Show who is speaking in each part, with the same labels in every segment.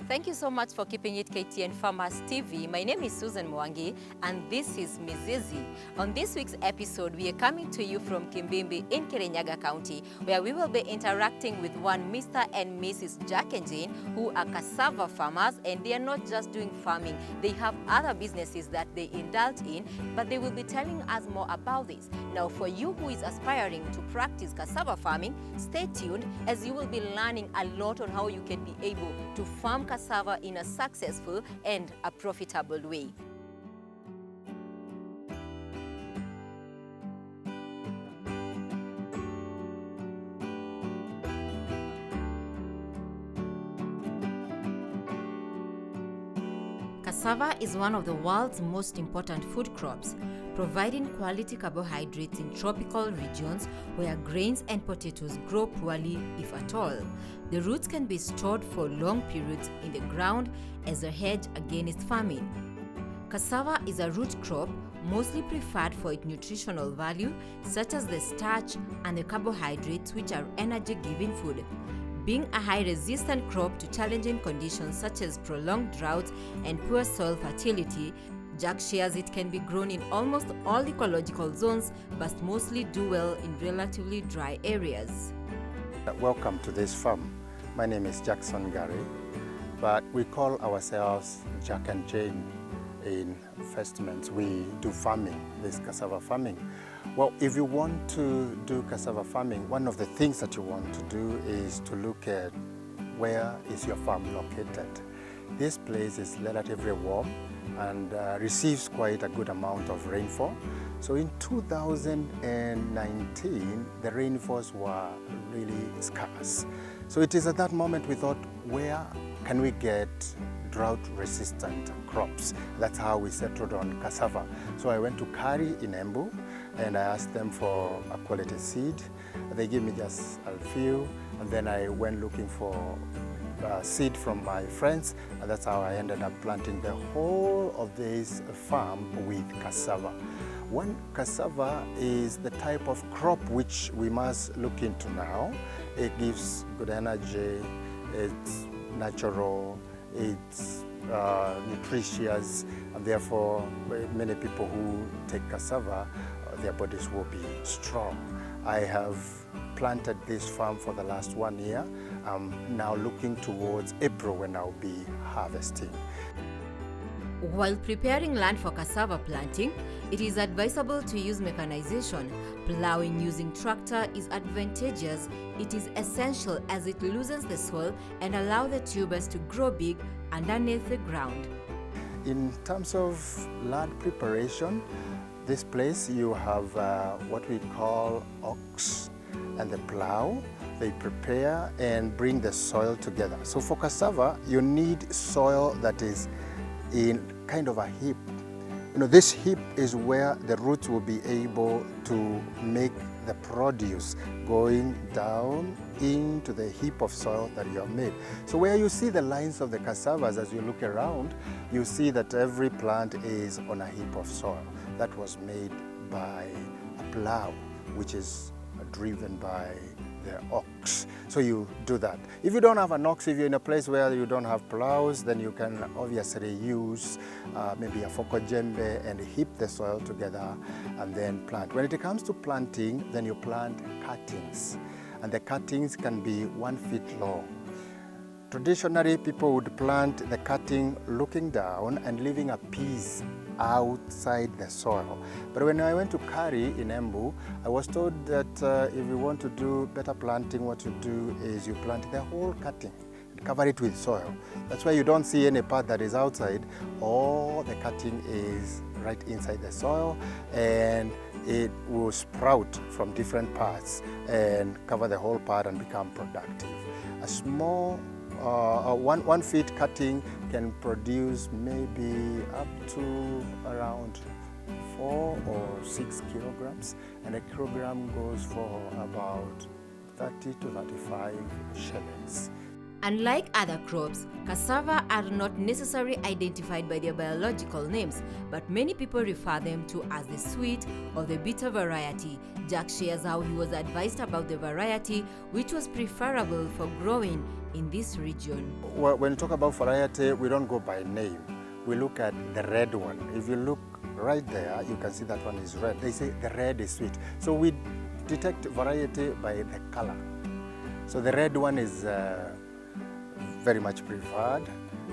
Speaker 1: Thank you so much for keeping it KTN Farmers TV. My name is Susan Mwangi and this is Mizizi. On this week's episode, we are coming to you from Kimbimbi in Kirinyaga County, where we will be interacting with one Mr. and Mrs. Jack and Jane, who are cassava farmers, and they are not just doing farming. They have other businesses that they indulge in, but they will be telling us more about this. Now, for you who is aspiring to practice cassava farming, stay tuned as you will be learning a lot on how you can be able to farm cassava in a successful and a profitable way. Cassava is one of the world's most important food crops, providing quality carbohydrates in tropical regions where grains and potatoes grow poorly, if at all. The roots can be stored for long periods in the ground as a hedge against famine. Cassava is a root crop mostly preferred for its nutritional value, such as the starch and the carbohydrates, which are energy-giving food. Being a high-resistant crop to challenging conditions such as prolonged droughts and poor soil fertility, Jack shares it can be grown in almost all ecological zones, but mostly do well in relatively dry areas.
Speaker 2: Welcome to this farm. My name is Jackson Gary, but we call ourselves Jack and Jane in Investments. We do farming, this cassava farming. Well, if you want to do cassava farming, one of the things that you want to do is to look at where is your farm located. This place is relatively warm and receives quite a good amount of rainfall. So in 2019, the rainfalls were really scarce. So it is at that moment we thought, where can we get drought-resistant crops? That's how we settled on cassava. So I went to Kari in Embu and I asked them for a quality seed. They gave me just a few, and then I went looking for seed from my friends, and that's how I ended up planting the whole of this farm with cassava. One, cassava is the type of crop which we must look into now. It gives good energy, it's natural, it's nutritious, and therefore many people who take cassava, their bodies will be strong. I have planted this farm for the last 1 year. I'm now looking towards April when I'll be harvesting.
Speaker 1: While preparing land for cassava planting, it is advisable to use mechanization. Plowing using tractor is advantageous. It is essential as it loosens the soil and allows the tubers to grow big underneath the ground.
Speaker 2: In terms of land preparation, this place you have what we call ox and the plow. They prepare and bring the soil together. So for cassava, you need soil that is in kind of a heap. You know, this heap is where the roots will be able to make the produce going down into the heap of soil that you have made. So where you see the lines of the cassavas as you look around, you see that every plant is on a heap of soil that was made by a plow, which is driven by the ox. So you do that. If you don't have an ox, if you're in a place where you don't have plows, then you can obviously use maybe a foko jembe and heap the soil together and then plant. When it comes to planting, then you plant cuttings, and the cuttings can be 1 foot long. Traditionally, people would plant the cutting looking down and leaving a piece outside the soil. But when I went to Kari in Embu, I was told that if you want to do better planting, what you do is you plant the whole cutting and cover it with soil. That's why you don't see any part that is outside. All the cutting is right inside the soil, and it will sprout from different parts and cover the whole part and become productive. A small 1 foot cutting can produce maybe up to around 4 or 6 kilograms, and a kilogram goes for about 30 to 35 shillings.
Speaker 1: Unlike other crops, cassava are not necessarily identified by their biological names, but many people refer them to as the sweet or the bitter variety. Jack shares how he was advised about the variety which was preferable for growing in this region.
Speaker 2: Well, when you talk about variety, we don't go by name. We look at the red one. If you look right there, you can see that one is red. They say the red is sweet. So we detect variety by the color. So the red one is very much preferred.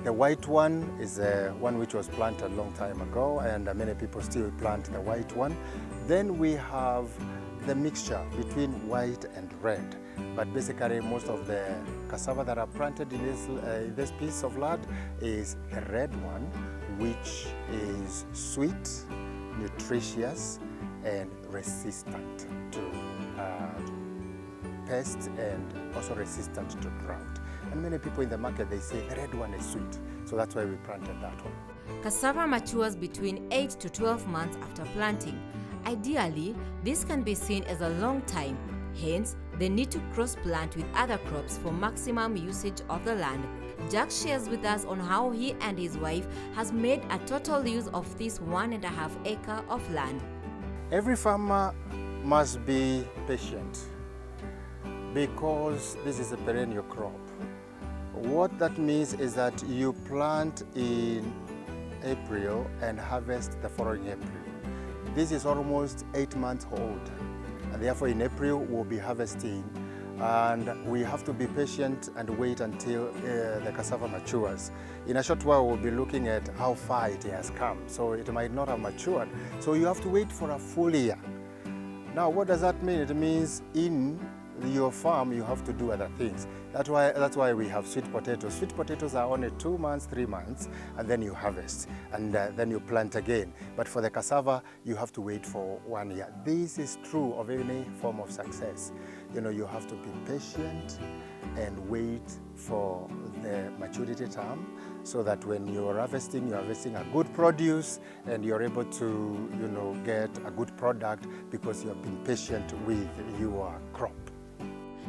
Speaker 2: The white one is one which was planted a long time ago, and many people still plant the white one. Then we have the mixture between white and red. But basically, most of the cassava that are planted in this piece of land is the red one, which is sweet, nutritious, and resistant to pests and also resistant to drought. And many people in the market, they say the red one is sweet. So that's why we planted that one.
Speaker 1: Cassava matures between 8 to 12 months after planting. Ideally, this can be seen as a long time. Hence, they need to cross-plant with other crops for maximum usage of the land. Jack shares with us on how he and his wife has made a total use of this 1.5 acre of land.
Speaker 2: Every farmer must be patient because this is a perennial crop. What that means is that you plant in April and harvest the following April. This is almost 8 months old, and therefore in April we'll be harvesting, and we have to be patient and wait until the cassava matures. In a short while we'll be looking at how far it has come, so it might not have matured. So you have to wait for a full year. Now what does that mean? It means in your farm you have to do other things. That's why we have sweet potatoes. Sweet potatoes are only 2 months, 3 months, and then you harvest, and then you plant again. But for the cassava, you have to wait for 1 year. This is true of any form of success. You know, you have to be patient and wait for the maturity term, so that when you're harvesting a good produce, and you're able to, you know, get a good product because you have been patient with your crop.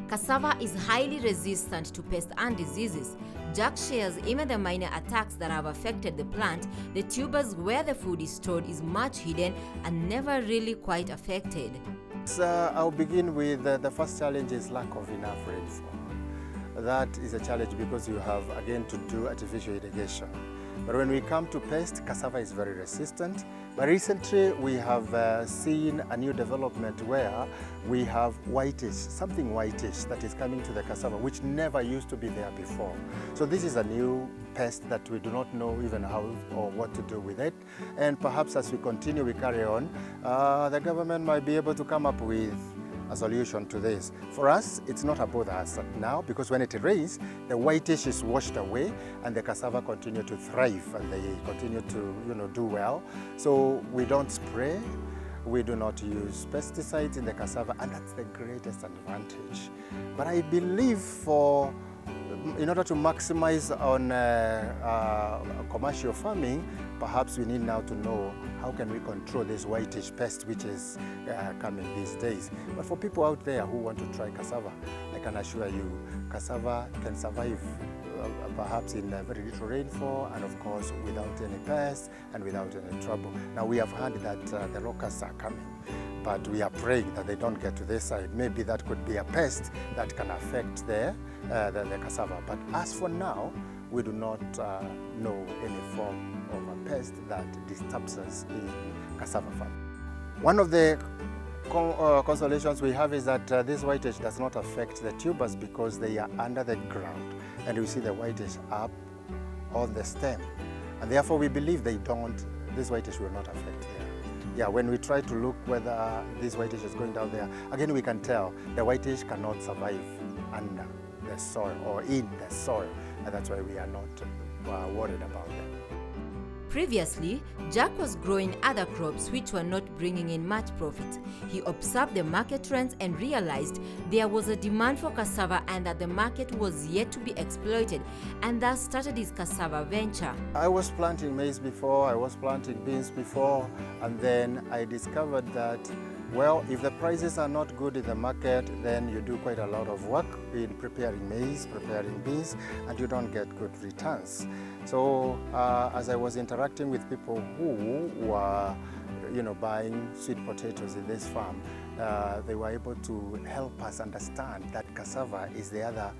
Speaker 1: Cassava is highly resistant to pests and diseases. Jack shares even the minor attacks that have affected the plant, the tubers where the food is stored is much hidden and never really quite affected.
Speaker 2: I'll begin with the first challenge is lack of enough rainfall. That is a challenge because you have again to do artificial irrigation. But when we come to pests, cassava is very resistant. But recently we have seen a new development where we have whitish, something whitish that is coming to the cassava, which never used to be there before. So this is a new pest that we do not know even how or what to do with it. And perhaps as we continue, we carry on, the government might be able to come up with a solution to this. For us, it's not about us now, because when it rains, the whitish is washed away and the cassava continue to thrive and they continue to, you know, do well. So we don't spray, we do not use pesticides in the cassava, and that's the greatest advantage. But I believe in order to maximize on commercial farming, perhaps we need now to know how can we control this whitish pest which is coming these days. But for people out there who want to try cassava, I can assure you, cassava can survive perhaps in very little rainfall, and of course without any pests and without any trouble. Now we have heard that the locusts are coming, but we are praying that they don't get to this side. Maybe that could be a pest that can affect the cassava. But as for now, we do not know any form of a pest that disturbs us in cassava farm. One of the consolations we have is that this whitish does not affect the tubers because they are under the ground, and you see the whitish up on the stem, and therefore we believe this whitish will not affect there. Yeah, when we try to look whether this whitish is going down there, again we can tell the whitish cannot survive under the soil or in the soil, and that's why we are not worried about them.
Speaker 1: Previously, Jack was growing other crops which were not bringing in much profit. He observed the market trends and realized there was a demand for cassava and that the market was yet to be exploited, and thus started his cassava venture.
Speaker 2: I was planting maize before, I was planting beans before, and then I discovered that Well, if the prices are not good in the market, then you do quite a lot of work in preparing maize, preparing beans, and you don't get good returns. So as I was interacting with people who were buying sweet potatoes in this farm, they were able to help us understand that cassava is the other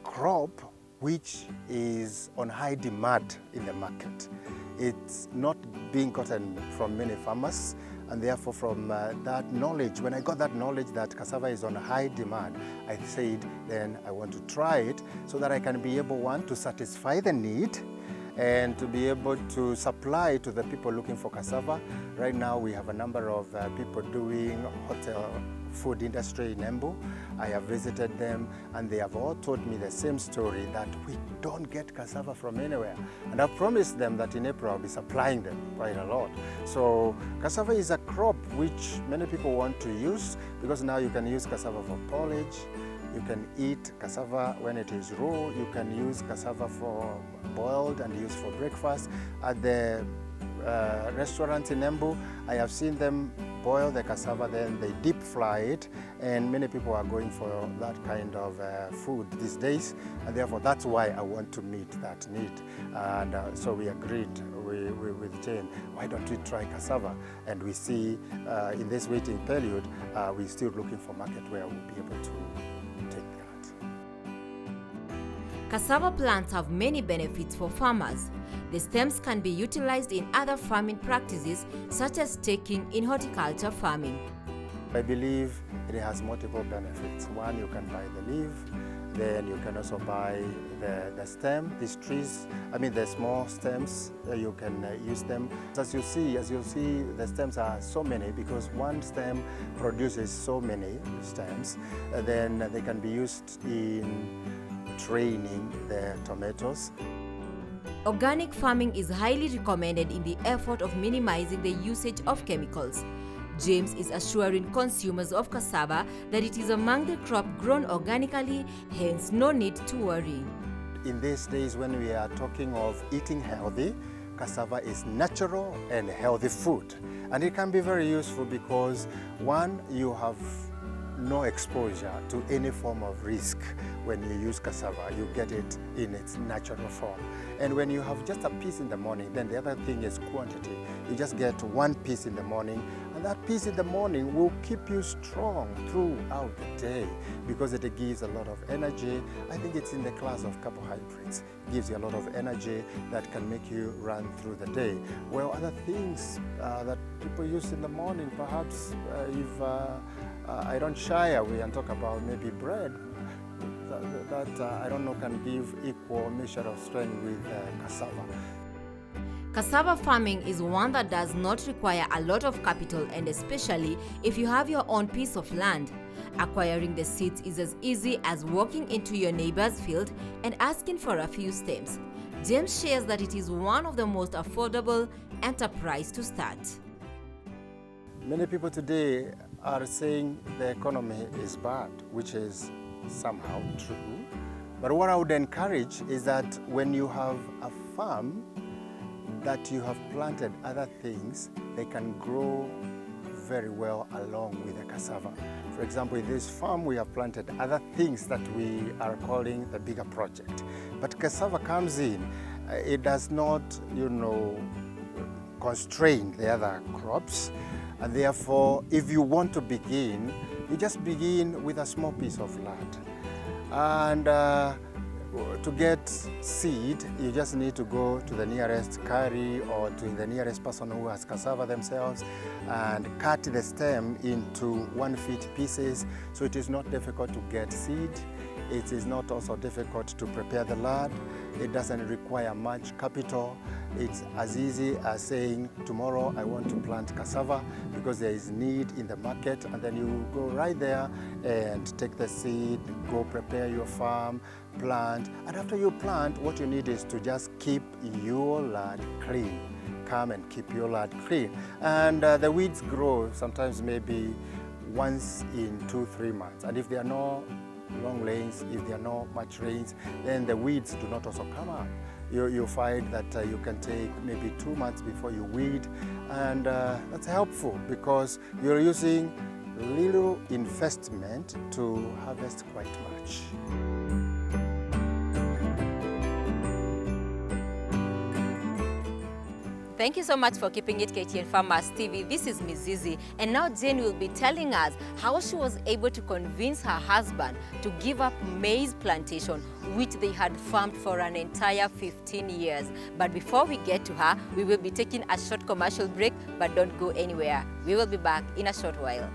Speaker 2: crop which is on high demand in the market. It's not being gotten from many farmers, and therefore from that knowledge, when I got that knowledge that cassava is on high demand, I said then I want to try it so that I can be able, one, to satisfy the need and to be able to supply to the people looking for cassava. Right now we have a number of people doing hotel food industry in Embu. I have visited them and they have all told me the same story, that we don't get cassava from anywhere. And I've promised them that in April I'll be supplying them quite a lot. So cassava is a crop which many people want to use, because now you can use cassava for porridge, you can eat cassava when it is raw, you can use cassava for boiled and used for breakfast. At the restaurants in Embu, I have seen them boil the cassava, then they deep fry it, and many people are going for that kind of food these days, and therefore that's why I want to meet that need. And so we agreed with Jane, why don't we try cassava? And we see in this waiting period, we're still looking for market where we'll be able to take that.
Speaker 1: Cassava plants have many benefits for farmers. The stems can be utilized in other farming practices, such as staking in horticulture farming.
Speaker 2: I believe it has multiple benefits. One, you can buy the leaf, then you can also buy the stem, these trees, the small stems, you can use them. As you'll see, the stems are so many, because one stem produces so many stems. Then they can be used in training the tomatoes.
Speaker 1: Organic farming is highly recommended in the effort of minimizing the usage of chemicals. James is assuring consumers of cassava that it is among the crop grown organically, hence no need to worry.
Speaker 2: In these days when we are talking of eating healthy, cassava is natural and healthy food. And it can be very useful because, one, you have no exposure to any form of risk when you use cassava. You get it in its natural form. And when you have just a piece in the morning, then the other thing is quantity. You just get one piece in the morning, and that piece in the morning will keep you strong throughout the day because it gives a lot of energy. I think it's in the class of carbohydrates. It gives you a lot of energy that can make you run through the day. Well, other things that people use in the morning, perhaps if I don't shy away and talk about maybe bread, that I don't know can give equal measure of strength with cassava.
Speaker 1: Cassava farming is one that does not require a lot of capital, and especially if you have your own piece of land. Acquiring the seeds is as easy as walking into your neighbor's field and asking for a few stems. James shares that it is one of the most affordable enterprise to start.
Speaker 2: Many people today are saying the economy is bad, which is somehow true. But what I would encourage is that when you have a farm that you have planted other things, they can grow very well along with the cassava. For example, in this farm we have planted other things that we are calling the bigger project. But cassava comes in, it does not, constrain the other crops. And therefore, if you want to begin, you just begin with a small piece of land. And to get seed, you just need to go to the nearest curry or to the nearest person who has cassava themselves and cut the stem into 1 feet pieces. So it is not difficult to get seed. It is not also difficult to prepare the land. It doesn't require much capital. It's as easy as saying, tomorrow I want to plant cassava because there is need in the market, and then you go right there and take the seed, go prepare your farm, plant, and after you plant, what you need is to just keep your land clean. Come and keep your land clean. And the weeds grow sometimes maybe once in 2-3 months, and if there are no long rains, if there are not much rains, then the weeds do not also come up. You find that you can take maybe 2 months before you weed, and that's helpful because you're using little investment to harvest quite much.
Speaker 1: Thank you so much for keeping it KTN Farmers TV. This is Ms. Zizi, and now Jane will be telling us how she was able to convince her husband to give up maize plantation, which they had farmed for an entire 15 years. But before we get to her, we will be taking a short commercial break, but don't go anywhere. We will be back in a short while.